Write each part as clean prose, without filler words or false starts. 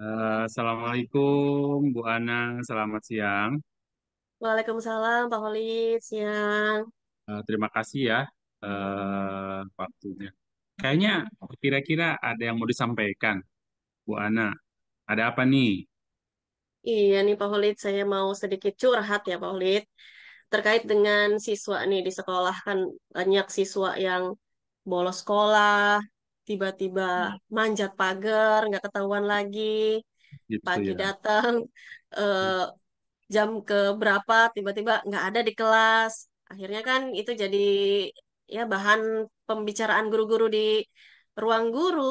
Assalamualaikum Bu Ana, selamat siang. Waalaikumsalam, Pak Holid, siang. Terima kasih ya waktunya. Kayaknya kira-kira ada yang mau disampaikan, Bu Ana. Ada apa nih? Iya nih Pak Holid, saya mau sedikit curhat ya Pak Holid. Terkait dengan siswa nih di sekolah kan banyak siswa yang bolos sekolah, tiba-tiba manjat pagar, nggak ketahuan lagi, Gitu pagi ya. datang, eh, jam ke berapa tiba-tiba nggak ada di kelas. Akhirnya kan itu jadi ya bahan pembicaraan guru-guru di ruang guru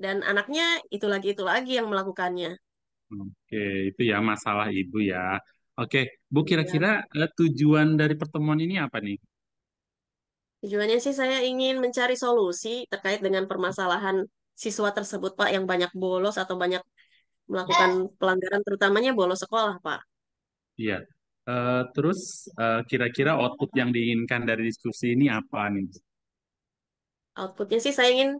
dan anaknya itu lagi yang melakukannya. Oke, itu ya masalah Ibu ya. Oke, Bu, Iya. kira-kira tujuan dari pertemuan ini apa nih? Tujuannya sih saya ingin mencari solusi terkait dengan permasalahan siswa tersebut, Pak, yang banyak bolos atau banyak melakukan pelanggaran, terutamanya bolos sekolah, Pak. Iya. Terus kira-kira output yang diinginkan dari diskusi ini apa nih? Outputnya sih saya ingin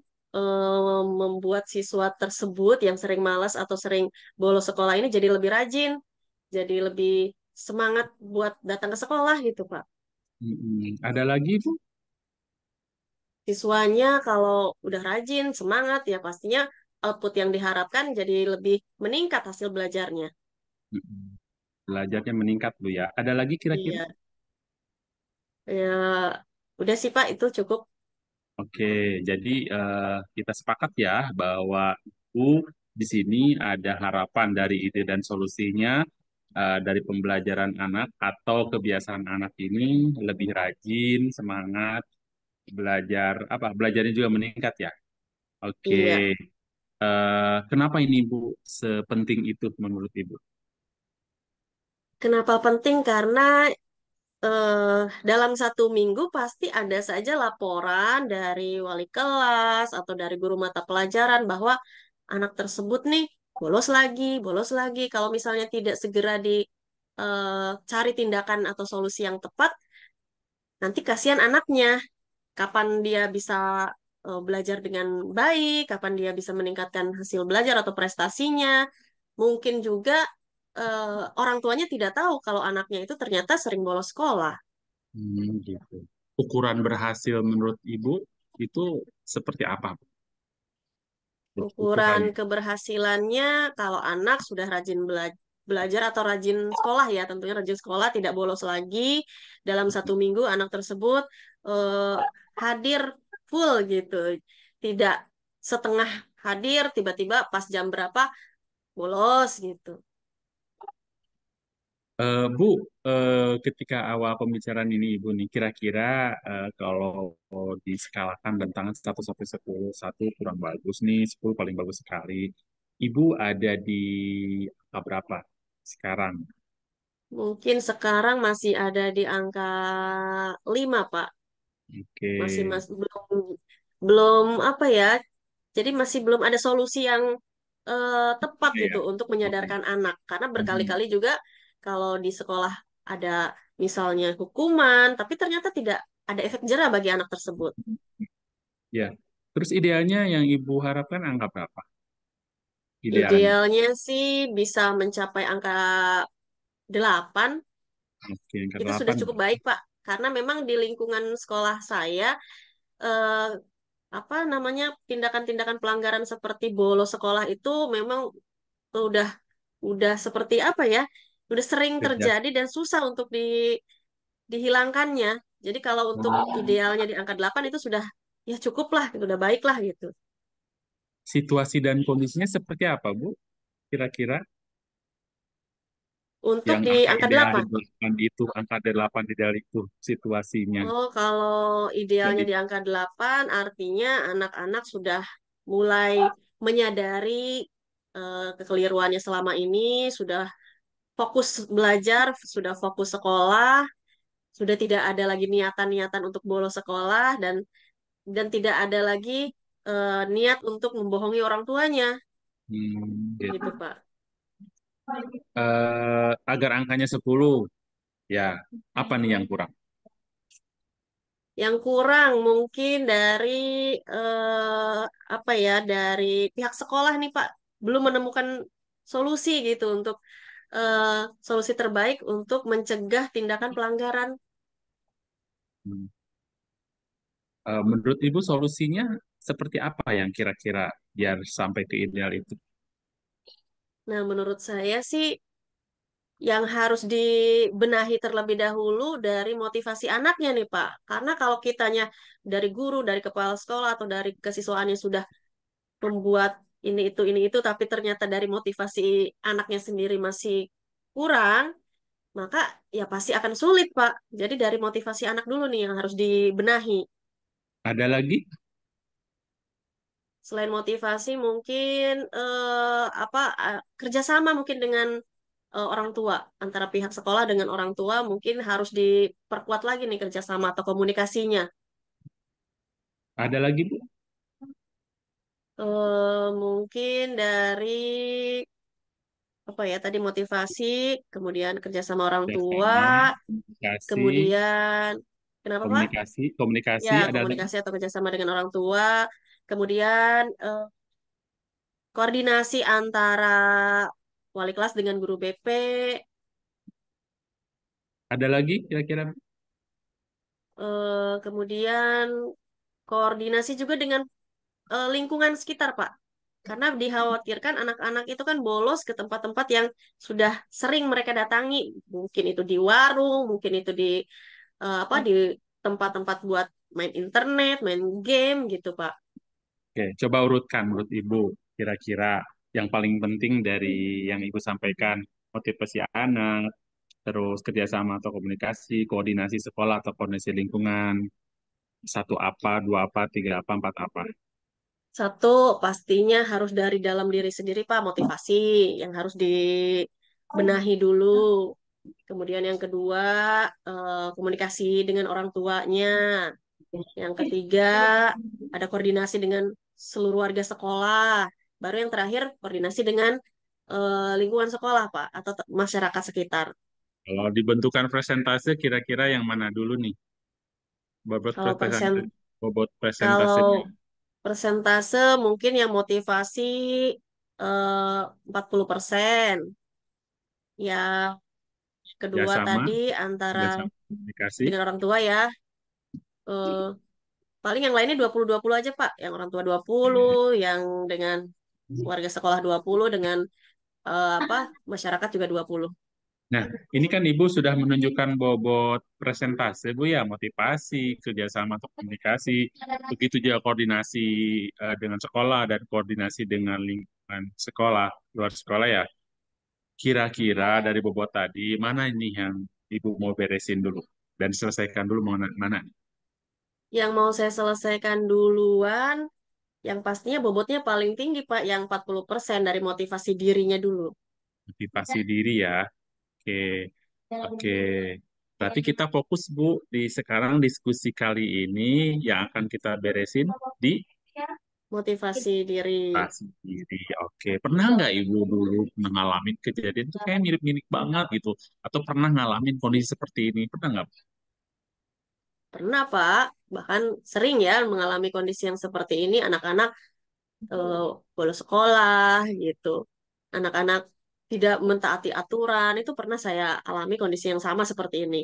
membuat siswa tersebut yang sering malas atau sering bolos sekolah ini jadi lebih rajin, jadi lebih semangat buat datang ke sekolah gitu, Pak. Ada lagi, Bu? Siswanya kalau udah rajin, semangat, ya pastinya output yang diharapkan jadi lebih meningkat hasil belajarnya. Mm-mm. Belajarnya meningkat, Bu ya. Ada lagi kira-kira? Iya, ya udah sih Pak, itu cukup. Oke, jadi kita sepakat ya bahwa Ibu di sini ada harapan dari ide dan solusinya dari pembelajaran anak atau kebiasaan anak ini lebih rajin, semangat, belajar apa? Belajarnya juga meningkat ya. Oke, Iya. kenapa ini Bu sepenting itu menurut Ibu? Kenapa penting? Karena eh, dalam satu minggu pasti ada saja laporan dari wali kelas atau dari guru mata pelajaran bahwa anak tersebut nih bolos lagi, bolos lagi. Kalau misalnya tidak segera dicari tindakan atau solusi yang tepat, nanti kasihan anaknya. Kapan dia bisa belajar dengan baik, kapan dia bisa meningkatkan hasil belajar atau prestasinya. Mungkin juga orang tuanya tidak tahu kalau anaknya itu ternyata sering bolos sekolah. Gitu. Ukuran berhasil menurut Ibu itu seperti apa? Ukuran Ukurannya. keberhasilannya kalau anak sudah rajin belajar atau rajin sekolah ya, tentunya rajin sekolah, tidak bolos lagi. Dalam satu minggu anak tersebut eh, hadir full gitu. Tidak setengah hadir, tiba-tiba pas jam berapa bolos gitu. Bu, ketika awal pembicaraan ini Ibu nih, kira-kira kalau diskalakan tentang 1 sampai 10, 1 kurang bagus nih, 10 paling bagus sekali. Ibu ada di angka berapa sekarang? Mungkin sekarang masih ada di angka 5 Pak. Oke, Masih belum belum apa ya? Jadi masih belum ada solusi yang tepat ya, gitu ya. untuk Oke. menyadarkan anak. Karena Mhm. berkali-kali juga kalau di sekolah ada misalnya hukuman, tapi ternyata tidak ada efek jera bagi anak tersebut. Ya. Terus idealnya yang Ibu harapkan angka berapa? Idealnya. Idealnya sih bisa mencapai angka 8. Oke, angka Itu sudah 8. cukup baik, Pak. Karena memang di lingkungan sekolah saya eh, apa namanya tindakan-tindakan pelanggaran seperti bolos sekolah itu memang udah udah seperti apa ya? Udah sering Sejak. terjadi dan susah untuk dihilangkannya. Jadi kalau untuk idealnya di angka 8 itu sudah ya cukup lah, itu udah baik lah gitu. Situasi dan kondisinya seperti apa, Bu? Kira-kira Untuk yang di angka angka ideal 8. di 8 itu, angka 8 ideal itu situasinya. Oh, kalau idealnya Jadi, di angka 8 artinya anak-anak sudah mulai menyadari kekeliruannya selama ini, sudah fokus belajar, sudah fokus sekolah, sudah tidak ada lagi niatan-niatan untuk bolos sekolah dan tidak ada lagi niat untuk membohongi orang tuanya, gitu. gitu Pak. Agar angkanya 10, ya, apa nih yang kurang? Yang kurang mungkin dari apa ya dari pihak sekolah nih Pak belum menemukan solusi gitu untuk eh, solusi terbaik untuk mencegah tindakan pelanggaran. Hmm. Menurut Ibu solusinya seperti apa yang kira-kira biar sampai ke ideal itu? Nah, menurut saya sih yang harus dibenahi terlebih dahulu dari motivasi anaknya nih, Pak. Karena kalau kitanya dari guru, dari kepala sekolah, atau dari kesiswaannya sudah membuat ini itu, tapi ternyata dari motivasi anaknya sendiri masih kurang, maka ya pasti akan sulit, Pak. Jadi dari motivasi anak dulu nih yang harus dibenahi. Ada lagi? Selain motivasi, mungkin apa kerjasama mungkin dengan orang tua antara pihak sekolah dengan orang tua mungkin harus diperkuat lagi nih kerjasama atau komunikasinya. Ada lagi, Bu? Mungkin dari apa ya tadi motivasi, kemudian kerjasama orang tua, Kerjasama, komunikasi, kemudian kenapa Pak? komunikasi Ya ada lagi? komunikasi atau kerjasama dengan orang tua, kemudian koordinasi antara wali kelas dengan guru BP, Ada lagi kira-kira? kemudian koordinasi juga dengan lingkungan sekitar, Pak. Karena dikhawatirkan anak-anak itu kan bolos ke tempat-tempat yang sudah sering mereka datangi. Mungkin itu di warung, mungkin itu di apa di tempat-tempat buat main internet, main game gitu, Pak. Oke, coba urutkan menurut Ibu kira-kira yang paling penting dari yang Ibu sampaikan, motivasi anak, terus kerjasama atau komunikasi, koordinasi sekolah atau koordinasi lingkungan, satu apa, dua apa, tiga apa, empat apa. Satu, pastinya harus dari dalam diri sendiri, Pak, motivasi yang harus dibenahi dulu. Kemudian yang kedua, komunikasi dengan orang tuanya. Yang ketiga, ada koordinasi dengan seluruh warga sekolah. Baru yang terakhir, koordinasi dengan lingkungan sekolah, Pak, atau masyarakat sekitar. Kalau dibentukan presentase, kira-kira yang mana dulu nih? Bobot Kalau bobot kalau presentasenya. persentase mungkin yang motivasi 40%. Yang kedua Kerjasama, tadi antara kerjasama komunikasi. dengan orang tua ya, eh, paling yang lainnya 20-20 aja, Pak. Yang orang tua 20, yang dengan warga sekolah 20, dengan apa masyarakat juga 20. Nah, ini kan Ibu sudah menunjukkan bobot presentase, Bu ya, motivasi, kerjasama atau komunikasi, begitu juga koordinasi dengan sekolah dan koordinasi dengan lingkungan sekolah, luar sekolah ya. Kira-kira dari bobot tadi, mana ini yang Ibu mau beresin dulu dan selesaikan dulu mana, mana Yang mau saya selesaikan duluan, yang pastinya bobotnya paling tinggi, Pak, yang 40% dari motivasi dirinya dulu. motivasi diri ya. Oke, oke. Berarti kita fokus Bu di sekarang diskusi kali ini yang akan kita beresin di Motivasi diri. motivasi diri. Oke, pernah nggak Ibu dulu pernah ngalamin kejadian itu kayak mirip-mirip banget gitu? Atau pernah ngalamin kondisi seperti ini? Pernah nggak? Pernah, Pak. Bahkan sering ya mengalami kondisi yang seperti ini, anak-anak eh, bolos sekolah gitu. Anak-anak tidak mentaati aturan, itu pernah saya alami kondisi yang sama seperti ini.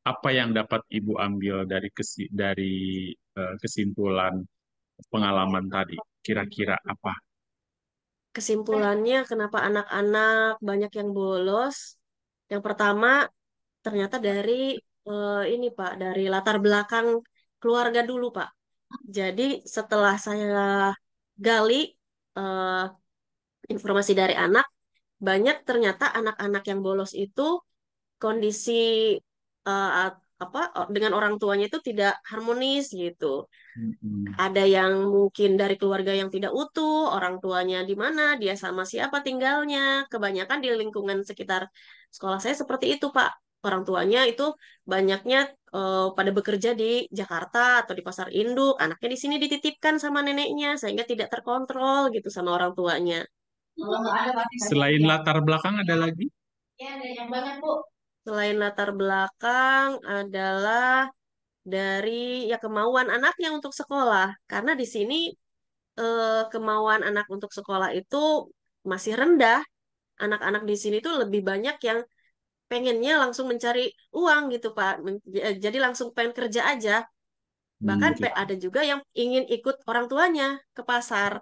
Apa yang dapat Ibu ambil dari kesimpulan pengalaman tadi? Kira-kira apa? Kesimpulannya, kenapa anak-anak banyak yang bolos? Yang pertama, ternyata dari ini Pak, dari latar belakang keluarga dulu Pak. Jadi setelah saya gali eh, informasi dari anak, banyak ternyata anak-anak yang bolos itu kondisi apa dengan orang tuanya itu tidak harmonis gitu. Mm-mm. Ada yang mungkin dari keluarga yang tidak utuh, orang tuanya di mana, dia sama siapa tinggalnya. Kebanyakan di lingkungan sekitar sekolah saya seperti itu, Pak. Orang tuanya itu banyaknya pada bekerja di Jakarta atau di pasar induk. Anaknya di sini dititipkan sama neneknya sehingga tidak terkontrol gitu sama orang tuanya. Selain latar belakang ada lagi? Selain latar belakang adalah dari ya kemauan anaknya untuk sekolah. Karena di sini kemauan anak untuk sekolah itu masih rendah. Anak-anak di sini tuh lebih banyak yang pengennya langsung mencari uang gitu, Pak. Jadi langsung pengen kerja aja. Bahkan Gitu. ada juga yang ingin ikut orang tuanya ke pasar.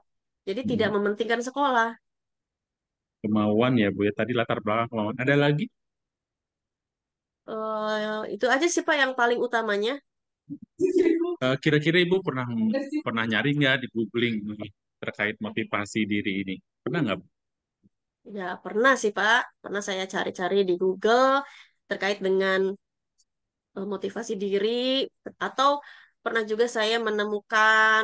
Jadi tidak Hmm, mementingkan sekolah. kemauan ya Bu ya. Tadi latar belakang kemauan. Ada lagi? Itu aja sih Pak yang paling utamanya. Kira-kira Ibu pernah pernah nyari nggak di googling nih, terkait motivasi diri ini? Pernah nggak Bu? Ya pernah sih Pak. Pernah saya cari-cari di Google terkait dengan motivasi diri. Atau pernah juga saya menemukan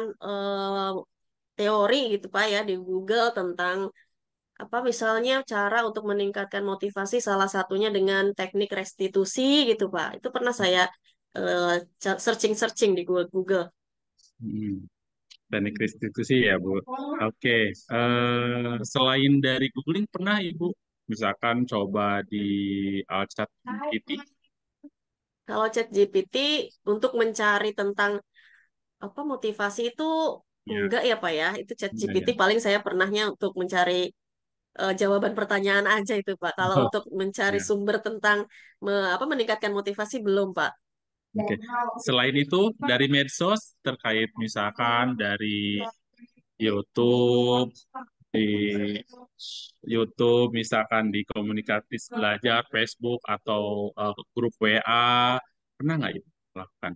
teori gitu Pak ya di Google tentang apa misalnya cara untuk meningkatkan motivasi salah satunya dengan teknik restitusi gitu Pak. Itu pernah saya searching-searching di Google. Hmm, teknik restitusi ya Bu. Oke. Selain dari googling, pernah Ibu misalkan coba di chat GPT? Kalau ChatGPT untuk mencari tentang apa motivasi itu Ya, enggak ya Pak ya. Itu enggak ChatGPT ya. paling saya pernahnya untuk mencari jawaban pertanyaan aja itu Pak. Kalau Oh, untuk mencari ya. sumber tentang apa meningkatkan motivasi belum Pak. Oke. Selain itu, dari medsos terkait misalkan dari YouTube, di YouTube misalkan di komunikatif belajar, Facebook atau grup WA, pernah nggak itu lakukan?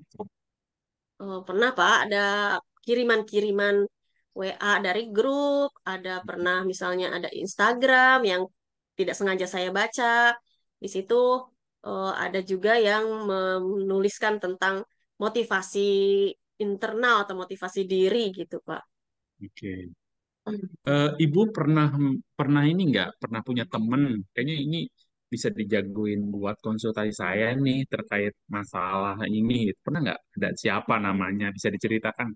Pernah Pak ada kiriman-kiriman WA dari grup, ada pernah misalnya ada Instagram yang tidak sengaja saya baca. Di situ ada juga yang menuliskan tentang motivasi internal atau motivasi diri gitu Pak. Oke. Ibu pernah pernah ini nggak? Pernah punya temen? Kayaknya ini bisa dijagoin buat konsultasi saya nih terkait masalah ini. Pernah nggak? Ada siapa namanya? Bisa diceritakan?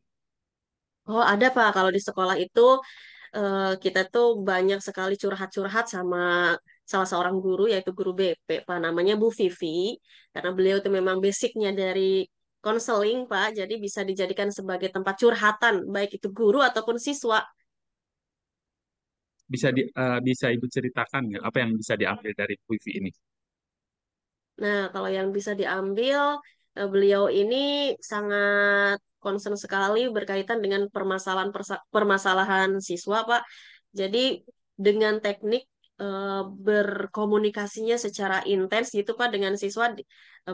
Oh ada Pak, kalau di sekolah itu kita tuh banyak sekali curhat-curhat sama salah seorang guru yaitu guru BP Pak namanya Bu Vivi karena beliau itu memang basicnya dari konseling Pak jadi bisa dijadikan sebagai tempat curhatan baik itu guru ataupun siswa. Bisa Ibu ceritakan nggak apa yang bisa diambil dari puisi ini? Nah kalau yang bisa diambil beliau ini sangat concern sekali berkaitan dengan permasalahan siswa Pak. Jadi dengan teknik berkomunikasinya secara intens gitu Pak dengan siswa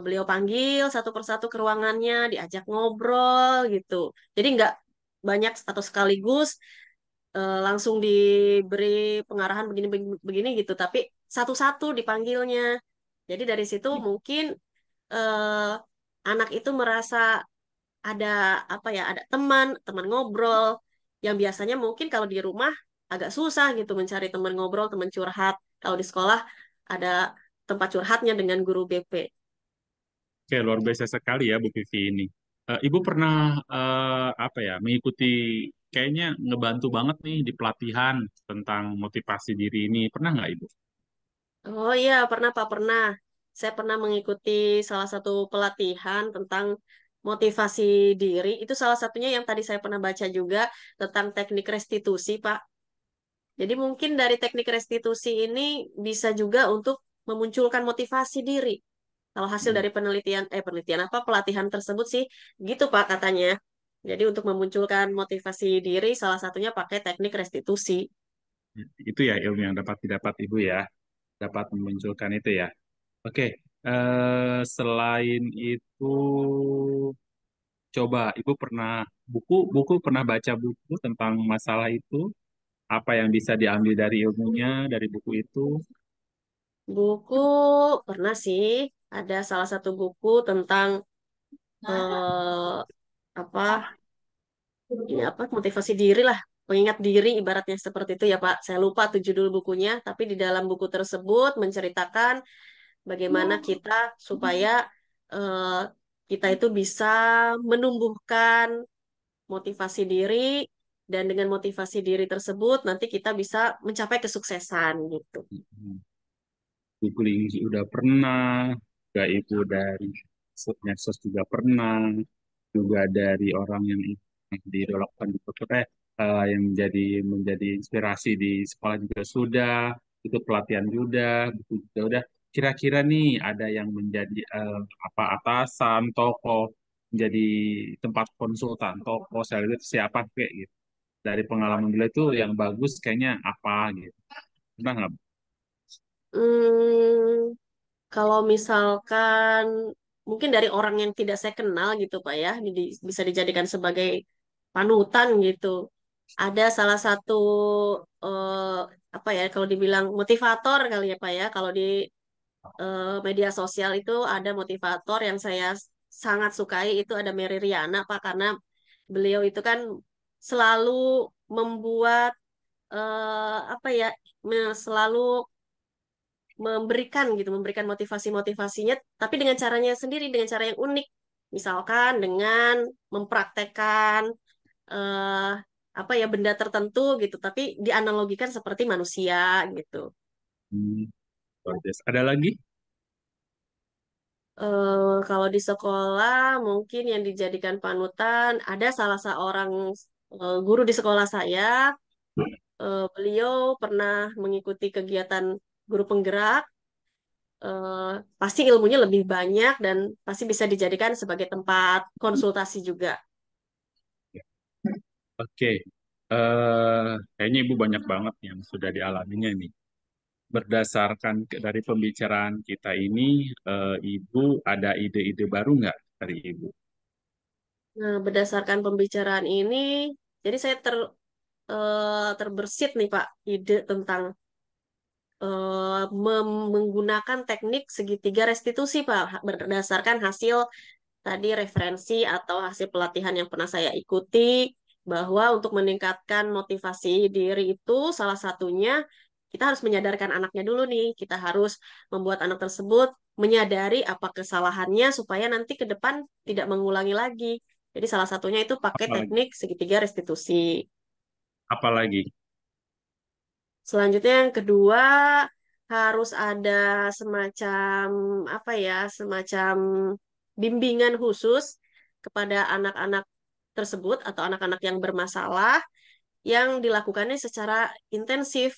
beliau panggil satu persatu ke ruangannya diajak ngobrol gitu. Jadi nggak banyak atau sekaligus langsung diberi pengarahan begini begini gitu tapi satu-satu dipanggilnya. Jadi dari situ mungkin eh, anak itu merasa ada apa ya, ada teman ngobrol yang biasanya mungkin kalau di rumah agak susah gitu mencari teman ngobrol, teman curhat. Kalau di sekolah ada tempat curhatnya dengan guru BP. Oke, luar biasa sekali ya Bu Vivi ini. Ibu pernah apa ya mengikuti kayaknya ngebantu banget nih di pelatihan tentang motivasi diri ini. Pernah nggak Ibu? Oh iya, pernah Pak, pernah. Saya pernah mengikuti salah satu pelatihan tentang motivasi diri. Itu salah satunya yang tadi saya pernah baca juga tentang teknik restitusi, Pak. Jadi mungkin dari teknik restitusi ini bisa juga untuk memunculkan motivasi diri. Kalau hasil Hmm. dari penelitian apa pelatihan tersebut sih gitu Pak katanya. Jadi untuk memunculkan motivasi diri salah satunya pakai teknik restitusi. Itu ya ilmu yang dapat didapat Ibu ya, dapat memunculkan itu ya. Oke, selain itu coba Ibu pernah buku pernah baca buku tentang masalah itu? Apa yang bisa diambil dari ilmunya dari buku itu? Buku pernah sih ada salah satu buku tentang eh, apa ini apa motivasi diri lah, pengingat diri ibaratnya seperti itu ya Pak. Saya lupa tuh judul bukunya, tapi di dalam buku tersebut menceritakan bagaimana kita supaya eh, kita itu bisa menumbuhkan motivasi diri dan dengan motivasi diri tersebut nanti kita bisa mencapai kesuksesan gitu. Hmm. Googling udah pernah, juga itu dari medsos juga pernah, juga dari orang yang di lakukan di Twitter. yang menjadi inspirasi di sekolah juga sudah, itu pelatihan juga, buku juga udah. Kira-kira nih ada yang menjadi apa atasan, tokoh, menjadi tempat konsultan, tokoh, selebriti siapa kayak gitu. Dari pengalaman beliau itu yang bagus kayaknya apa gitu. Pernah nggak? Hmm, kalau misalkan mungkin dari orang yang tidak saya kenal gitu Pak ya, bisa dijadikan sebagai panutan gitu. Ada salah satu eh, apa ya kalau dibilang motivator kali ya Pak ya. Kalau di media sosial itu ada motivator yang saya sangat sukai itu ada Mary Riana Pak karena beliau itu kan selalu membuat apa ya selalu memberikan gitu, memberikan motivasi-motivasinya, tapi dengan caranya sendiri, dengan cara yang unik. Misalkan dengan mempraktekkan eh, apa ya benda tertentu gitu, tapi dianalogikan seperti manusia gitu. Hmm, luar biasa. Ada lagi? Kalau di sekolah mungkin yang dijadikan panutan ada salah seorang guru di sekolah saya. Beliau pernah mengikuti kegiatan guru penggerak. eh, Pasti ilmunya lebih banyak dan pasti bisa dijadikan sebagai tempat konsultasi juga. Oke. Kayaknya Ibu banyak banget yang sudah dialaminya nih. Berdasarkan dari pembicaraan kita ini, Ibu ada ide-ide baru nggak dari Ibu? Nah, berdasarkan pembicaraan ini, jadi saya terbersit nih Pak, ide tentang menggunakan teknik segitiga restitusi Pak, berdasarkan hasil tadi referensi atau hasil pelatihan yang pernah saya ikuti, bahwa untuk meningkatkan motivasi diri itu salah satunya kita harus menyadarkan anaknya dulu nih. Kita harus membuat anak tersebut menyadari apa kesalahannya supaya nanti ke depan tidak mengulangi lagi. Jadi salah satunya itu pakai Apalagi? teknik segitiga restitusi. Apalagi? Selanjutnya yang kedua harus ada semacam apa ya, semacam bimbingan khusus kepada anak-anak tersebut atau anak-anak yang bermasalah yang dilakukannya secara intensif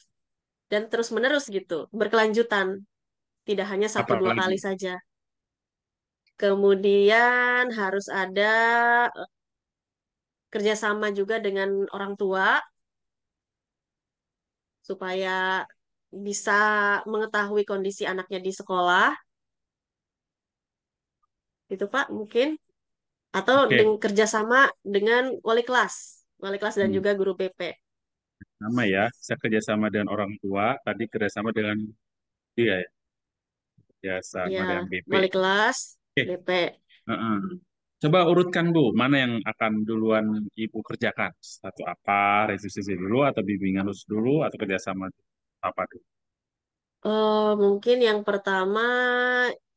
dan terus-menerus gitu, berkelanjutan, tidak hanya satu dua kali Apalagi? saja. Kemudian harus ada kerjasama juga dengan orang tua supaya bisa mengetahui kondisi anaknya di sekolah. Itu Pak mungkin atau Oke. dengan kerjasama dengan wali kelas dan Hmm. juga guru BP. Nama ya, saya kerjasama dengan orang tua, tadi kerjasama dengan dia ya, kerjasama Ya, dengan BP. wali kelas, Oke. BP. Heeh. Coba urutkan Bu, mana yang akan duluan Ibu kerjakan? Satu apa, restitusi dulu, atau bimbingan khusus dulu, atau kerjasama apa dulu? Mungkin yang pertama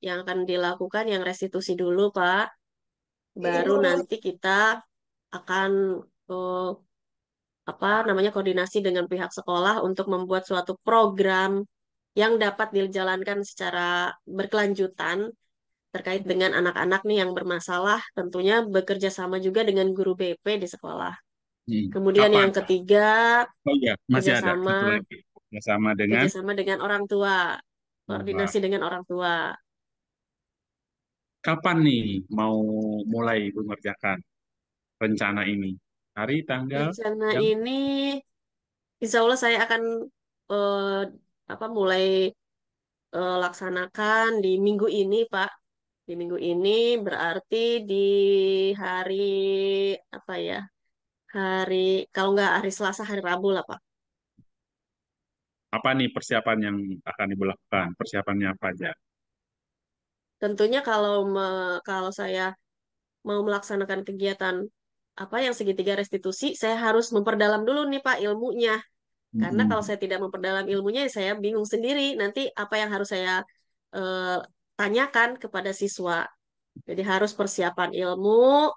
yang akan dilakukan yang restitusi dulu, Pak. Baru nanti kita akan eh, apa namanya koordinasi dengan pihak sekolah untuk membuat suatu program yang dapat dijalankan secara berkelanjutan terkait dengan anak-anak nih yang bermasalah, tentunya bekerja sama juga dengan guru BP di sekolah. Kemudian Kapan? yang ketiga, Oh iya, masih ada satu kerjasama lagi. Kerjasama dengan kerjasama dengan orang tua, Wah, koordinasi dengan orang tua. kapan nih mau mulai Ibu mengerjakan rencana ini? Hari, tanggal, Rencana jam? ini, insya Allah saya akan eh, mulai laksanakan di minggu ini, Pak. Di minggu ini berarti di hari apa ya? Hari kalau nggak hari Selasa, hari Rabu lah, Pak. Apa nih persiapan yang akan Ibu lakukan? Persiapannya apa aja? Tentunya kalau saya mau melaksanakan kegiatan apa yang segitiga restitusi, saya harus memperdalam dulu nih Pak ilmunya. Karena kalau Mm-mm. saya tidak memperdalam ilmunya, saya bingung sendiri nanti apa yang harus saya eh, tanyakan kepada siswa. Jadi harus persiapan ilmu,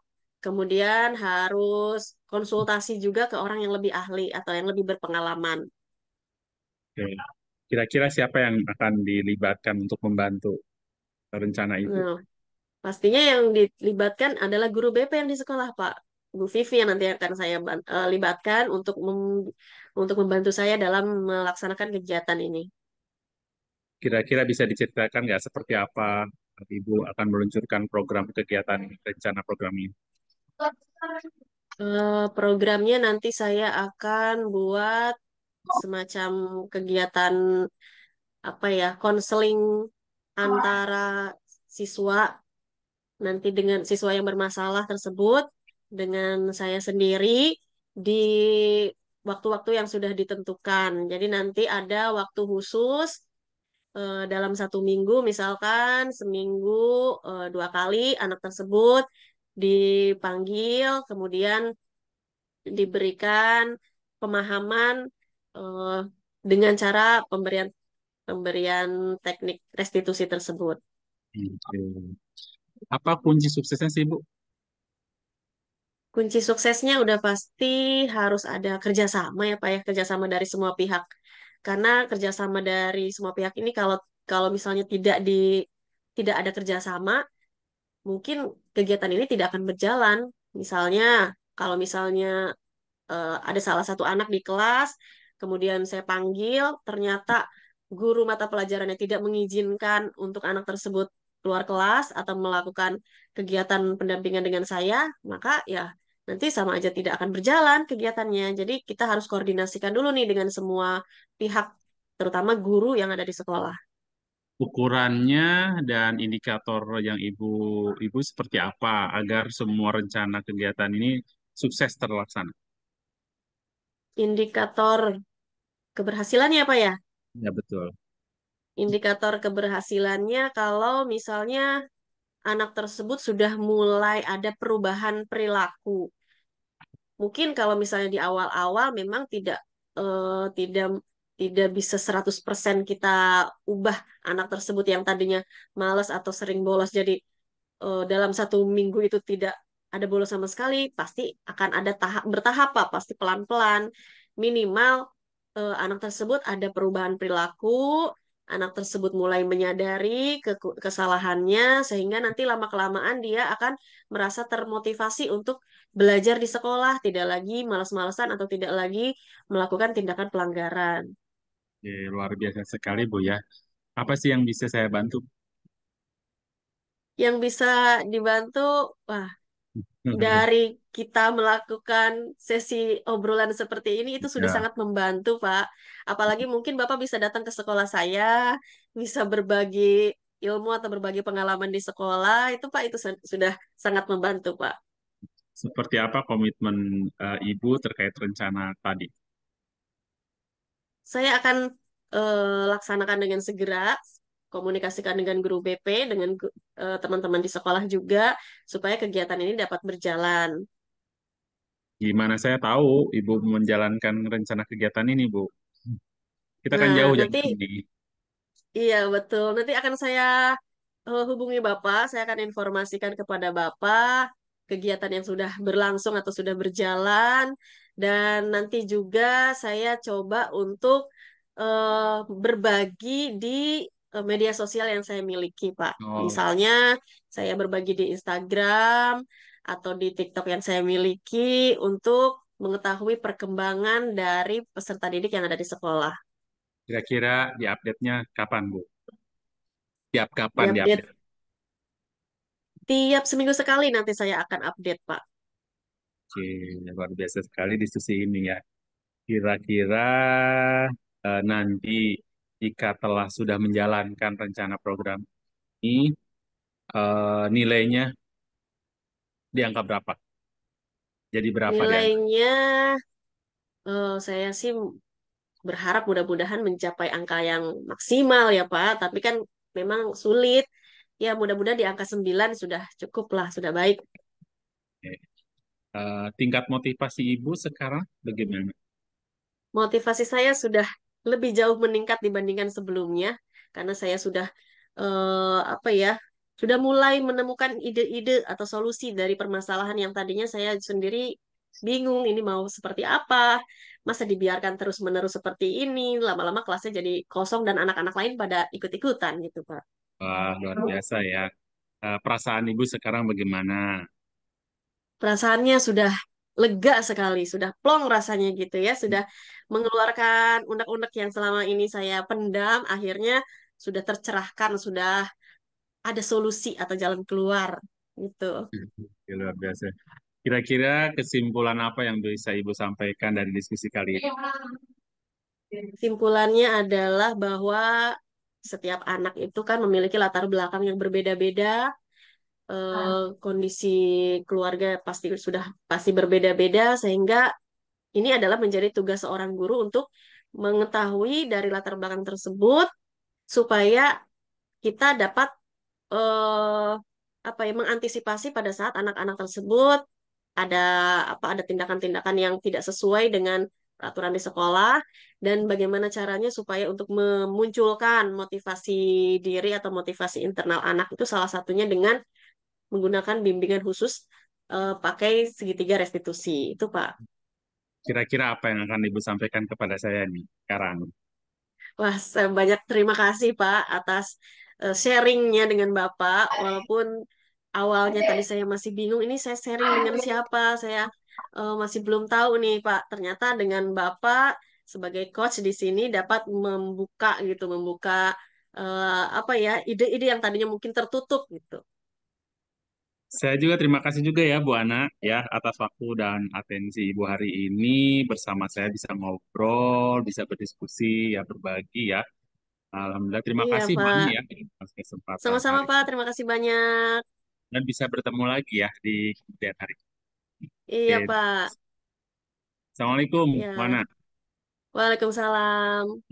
kemudian harus konsultasi juga ke orang yang lebih ahli atau yang lebih berpengalaman. Oke. Kira-kira siapa yang akan dilibatkan untuk membantu rencana Ibu? Nah, pastinya yang dilibatkan adalah guru BP yang di sekolah, Pak. Bu Vivi yang nanti akan saya libatkan untuk membantu saya dalam melaksanakan kegiatan ini. Kira-kira bisa diceritakan nggak seperti apa Ibu akan meluncurkan program kegiatan rencana program ini? Programnya nanti saya akan buat semacam kegiatan apa ya, konseling antara siswa nanti dengan siswa yang bermasalah tersebut dengan saya sendiri di waktu-waktu yang sudah ditentukan. Jadi nanti ada waktu khusus dalam satu minggu, misalkan seminggu 2 kali anak tersebut dipanggil, kemudian diberikan pemahaman eh, dengan cara pemberian pemberian teknik restitusi tersebut. Oke. Apa kunci suksesnya sih, Bu? Kunci suksesnya udah pasti harus ada kerjasama ya Pak ya, kerjasama dari semua pihak. Karena kerjasama dari semua pihak ini kalau kalau misalnya tidak ada kerjasama, mungkin kegiatan ini tidak akan berjalan. Misalnya kalau misalnya ada salah satu anak di kelas, kemudian saya panggil, ternyata guru mata pelajarannya tidak mengizinkan untuk anak tersebut keluar kelas atau melakukan kegiatan pendampingan dengan saya, maka ya nanti sama aja tidak akan berjalan kegiatannya. Jadi kita harus koordinasikan dulu nih dengan semua pihak, terutama guru yang ada di sekolah. Ukurannya dan indikator yang Ibu seperti apa agar semua rencana kegiatan ini sukses terlaksana? Indikator keberhasilannya apa ya? Ya, betul. Indikator keberhasilannya kalau misalnya anak tersebut sudah mulai ada perubahan perilaku. Mungkin kalau misalnya di awal-awal memang tidak tidak bisa 100% kita ubah anak tersebut yang tadinya malas atau sering bolos jadi dalam satu minggu itu tidak ada bolos sama sekali, pasti akan ada bertahap Pak, pasti pelan-pelan. Minimal anak tersebut ada perubahan perilaku, anak tersebut mulai menyadari kesalahannya, sehingga nanti lama-kelamaan dia akan merasa termotivasi untuk belajar di sekolah, tidak lagi malas-malasan atau tidak lagi melakukan tindakan pelanggaran. Oke, luar biasa sekali, Bu ya. Apa sih yang bisa saya bantu? Yang bisa dibantu, wah, dari kita melakukan sesi obrolan seperti ini itu sudah Ya, sangat membantu, Pak. Apalagi mungkin Bapak bisa datang ke sekolah saya, bisa berbagi ilmu atau berbagi pengalaman di sekolah, itu Pak itu sudah sangat membantu, Pak. seperti apa komitmen Ibu terkait rencana tadi? Saya akan laksanakan dengan segera, komunikasikan dengan guru BP, dengan teman-teman di sekolah juga, supaya kegiatan ini dapat berjalan. Gimana saya tahu Ibu menjalankan rencana kegiatan ini, Bu? Kita kan Nah, jauh dari nanti sini. iya, betul. Nanti akan saya hubungi Bapak, saya akan informasikan kepada Bapak kegiatan yang sudah berlangsung atau sudah berjalan, dan nanti juga saya coba untuk berbagi di media sosial yang saya miliki, Pak. Oh, Misalnya, saya berbagi di Instagram atau di TikTok yang saya miliki untuk mengetahui perkembangan dari peserta didik yang ada di sekolah. kira-kira diupdate-nya kapan, Bu? Tiap kapan Diupdate diupdate? tiap seminggu sekali nanti saya akan update, Pak. Oke, luar biasa sekali diskusi ini ya. Kira-kira nanti jika telah sudah menjalankan rencana program ini, nilainya di angka berapa? Jadi berapa di angka? Nilainya saya sih berharap mudah-mudahan mencapai angka yang maksimal ya, Pak. Tapi kan memang sulit. Ya, mudah-mudahan di angka 9 sudah cukup lah, sudah baik. Oke. Tingkat motivasi Ibu sekarang bagaimana? Motivasi saya sudah lebih jauh meningkat dibandingkan sebelumnya karena saya sudah apa ya, sudah mulai menemukan ide-ide atau solusi dari permasalahan yang tadinya saya sendiri bingung ini mau seperti apa. Masa dibiarkan terus-menerus seperti ini, lama-lama kelasnya jadi kosong dan anak-anak lain pada ikut-ikutan gitu, Pak. Wah, luar biasa ya. Perasaan Ibu sekarang bagaimana? perasaannya sudah lega sekali, sudah plong rasanya gitu ya, sudah mengeluarkan unek-unek yang selama ini saya pendam, akhirnya sudah tercerahkan, sudah ada solusi atau jalan keluar gitu. Ya, luar biasa. Kira-kira kesimpulan apa yang bisa Ibu sampaikan dari diskusi kali ini? Simpulannya adalah bahwa setiap anak itu kan memiliki latar belakang yang berbeda-beda, kondisi keluarga pasti berbeda-beda, sehingga ini adalah menjadi tugas seorang guru untuk mengetahui dari latar belakang tersebut supaya kita dapat eh, apa ya mengantisipasi pada saat anak-anak tersebut ada ada tindakan-tindakan yang tidak sesuai dengan peraturan di sekolah dan bagaimana caranya supaya untuk memunculkan motivasi diri atau motivasi internal anak itu salah satunya dengan menggunakan bimbingan khusus pakai segitiga restitusi itu Pak. Kira-kira apa yang akan Ibu sampaikan kepada saya nih sekarang? Wah, saya banyak terima kasih Pak atas sharingnya dengan Bapak. Walaupun awalnya tadi saya masih bingung, ini saya sharing dengan siapa? Saya masih belum tahu nih Pak. Ternyata dengan Bapak sebagai coach di sini dapat membuka gitu, membuka apa ya ide-ide yang tadinya mungkin tertutup gitu. Saya juga terima kasih juga ya Bu Ana ya atas waktu dan atensi Ibu hari ini bersama saya bisa ngobrol, bisa berdiskusi ya berbagi ya. Alhamdulillah terima Iya kasih Bu Ana Pak. ya atas kesempatan Sama-sama hari Pak. ini Terima kasih banyak. dan bisa bertemu lagi ya di kemudian hari. Iya Oke. Pak. Assalamualaikum Bu Ya. Ana. Waalaikumsalam.